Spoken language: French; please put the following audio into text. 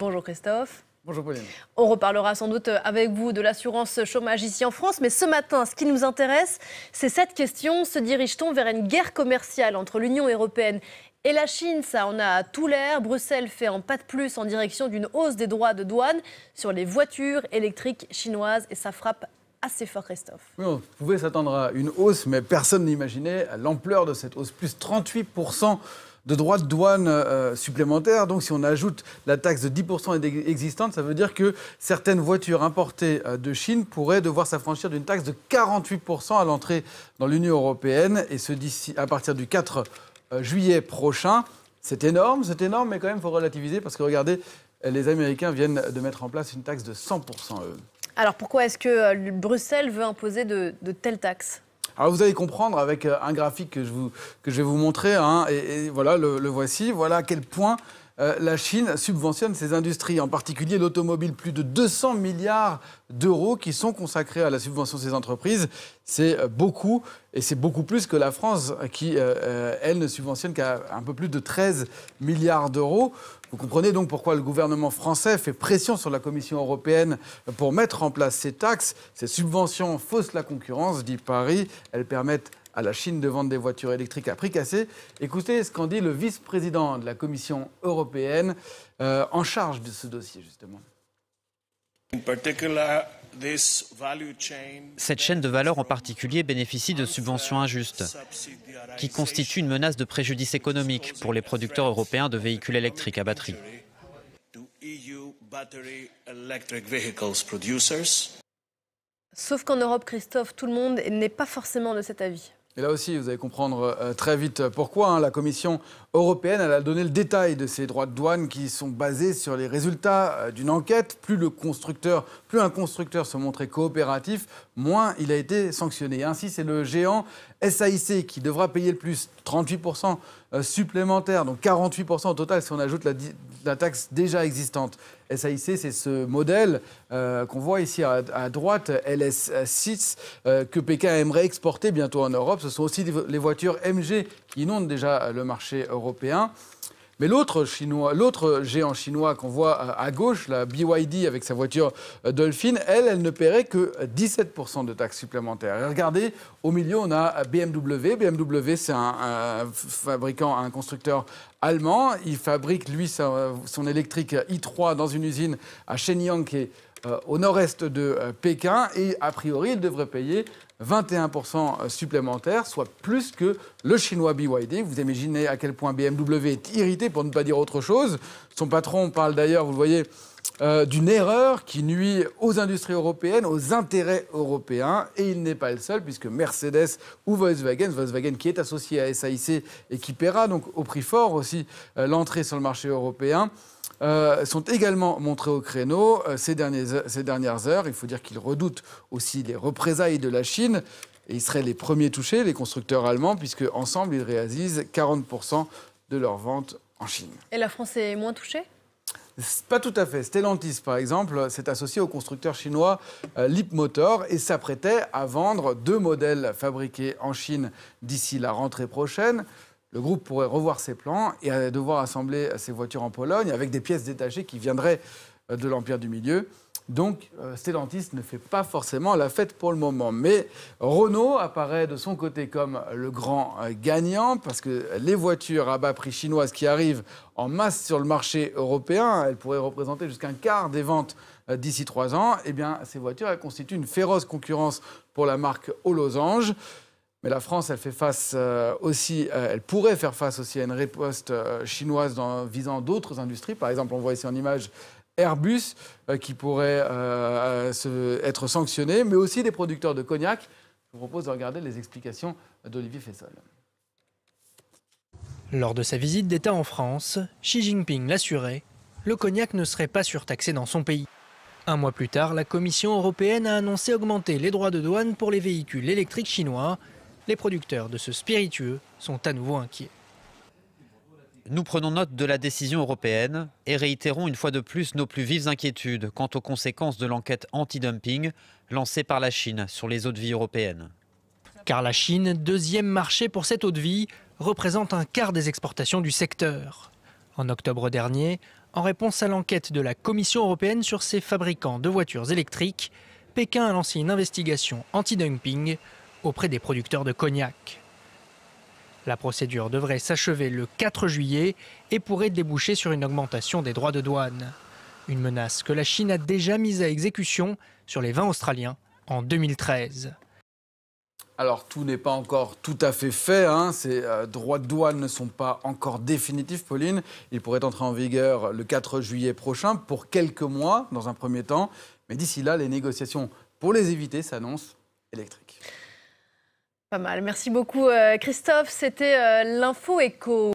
Bonjour Christophe. Bonjour Pauline. On reparlera sans doute avec vous de l'assurance chômage ici en France, mais ce matin, ce qui nous intéresse, c'est cette question. Se dirige-t-on vers une guerre commerciale entre l'Union européenne et la Chine? Ça en a tout l'air. Bruxelles fait un pas de plus en direction d'une hausse des droits de douane sur les voitures électriques chinoises et ça frappe assez fort, Christophe. Oui, on pouvait s'attendre à une hausse, mais personne n'imaginait l'ampleur de cette hausse. Plus 38% de droits de douane supplémentaires. Donc si on ajoute la taxe de 10% existante, ça veut dire que certaines voitures importées de Chine pourraient devoir s'affranchir d'une taxe de 48% à l'entrée dans l'Union européenne, et ce d'ici à partir du 4 juillet prochain. C'est énorme, mais quand même, il faut relativiser parce que regardez, les Américains viennent de mettre en place une taxe de 100%, eux. Alors pourquoi est-ce que Bruxelles veut imposer de telles taxes ? Alors vous allez comprendre avec un graphique que je vais vous montrer, hein, et voilà, le voici. Voilà à quel point la Chine subventionne ses industries, en particulier l'automobile. Plus de 200 milliards d'euros qui sont consacrés à la subvention de ces entreprises. C'est beaucoup, et c'est beaucoup plus que la France qui, elle, ne subventionne qu'à un peu plus de 13 milliards d'euros. Vous comprenez donc pourquoi le gouvernement français fait pression sur la Commission européenne pour mettre en place ces taxes. Ces subventions faussent la concurrence, dit Paris. Elles permettent à la Chine de vendre des voitures électriques à prix cassé. Écoutez ce qu'en dit le vice-président de la Commission européenne en charge de ce dossier, justement. Cette chaîne de valeur en particulier bénéficie de subventions injustes, qui constituent une menace de préjudice économique pour les producteurs européens de véhicules électriques à batterie. Sauf qu'en Europe, Christophe, tout le monde n'est pas forcément de cet avis. Et là aussi, vous allez comprendre très vite pourquoi. Hein, la Commission européenne, elle a donné le détail de ces droits de douane qui sont basés sur les résultats d'une enquête. Plus un constructeur se montrait coopératif, moins il a été sanctionné. Et ainsi, c'est le géant SAIC qui devra payer le plus, 38% supplémentaire, donc 48% au total si on ajoute la taxe déjà existante. SAIC, c'est ce modèle qu'on voit ici à droite, LS6, que Pékin aimerait exporter bientôt en Europe. Ce sont aussi les voitures MG qui inondent déjà le marché européen. Mais l'autre géant chinois qu'on voit à gauche, la BYD avec sa voiture Dolphin, elle ne paierait que 17% de taxes supplémentaires. Et regardez, au milieu, on a BMW. BMW, c'est un fabricant, un constructeur allemand. Il fabrique, lui, son électrique i3 dans une usine à Shenyang, qui est au nord-est de Pékin. Et a priori, il devrait payer 21% supplémentaires, soit plus que le chinois BYD. Vous imaginez à quel point BMW est irrité, pour ne pas dire autre chose. Son patron parle d'ailleurs, vous le voyez, d'une erreur qui nuit aux industries européennes, aux intérêts européens. Et il n'est pas le seul, puisque Mercedes ou Volkswagen qui est associé à SAIC et qui paiera donc au prix fort aussi l'entrée sur le marché européen, sont également montrés au créneau ces dernières heures. Il faut dire qu'ils redoutent aussi les représailles de la Chine. Et ils seraient les premiers touchés, les constructeurs allemands, puisque ensemble ils réalisent 40% de leurs ventes en Chine. Et la France est moins touchée ? Pas tout à fait. Stellantis, par exemple, s'est associé au constructeur chinois Leapmotor et s'apprêtait à vendre 2 modèles fabriqués en Chine d'ici la rentrée prochaine. Le groupe pourrait revoir ses plans et devoir assembler ses voitures en Pologne avec des pièces détachées qui viendraient de l'Empire du Milieu. Donc, Stellantis ne fait pas forcément la fête pour le moment. Mais Renault apparaît de son côté comme le grand gagnant parce que les voitures à bas prix chinoises qui arrivent en masse sur le marché européen, elles pourraient représenter jusqu'un quart des ventes d'ici 3 ans. Eh bien, ces voitures, elles constituent une féroce concurrence pour la marque aux losanges. Mais la France, elle pourrait faire face aussi à une riposte chinoise visant d'autres industries. Par exemple, on voit ici en image Airbus qui pourrait être sanctionné, mais aussi des producteurs de cognac. Je vous propose de regarder les explications d'Olivier Fessol. Lors de sa visite d'État en France, Xi Jinping l'assurait, le cognac ne serait pas surtaxé dans son pays. Un mois plus tard, la Commission européenne a annoncé augmenter les droits de douane pour les véhicules électriques chinois. Les producteurs de ce spiritueux sont à nouveau inquiets. Nous prenons note de la décision européenne et réitérons une fois de plus nos plus vives inquiétudes quant aux conséquences de l'enquête anti-dumping lancée par la Chine sur les eaux-de-vie européennes. Car la Chine, deuxième marché pour cette eau-de-vie, représente un quart des exportations du secteur. En octobre dernier, En réponse à l'enquête de la Commission européenne sur ses fabricants de voitures électriques, Pékin a lancé une investigation anti-dumping auprès des producteurs de cognac. La procédure devrait s'achever le 4 juillet et pourrait déboucher sur une augmentation des droits de douane. Une menace que la Chine a déjà mise à exécution sur les vins australiens en 2013. Alors, tout n'est pas encore tout à fait fait. Ces droits de douane ne sont pas encore définitifs, Pauline. Ils pourraient entrer en vigueur le 4 juillet prochain pour quelques mois, dans un premier temps. Mais d'ici là, les négociations pour les éviter s'annoncent électriques. Pas mal. Merci beaucoup, Christophe. C'était l'Info Éco.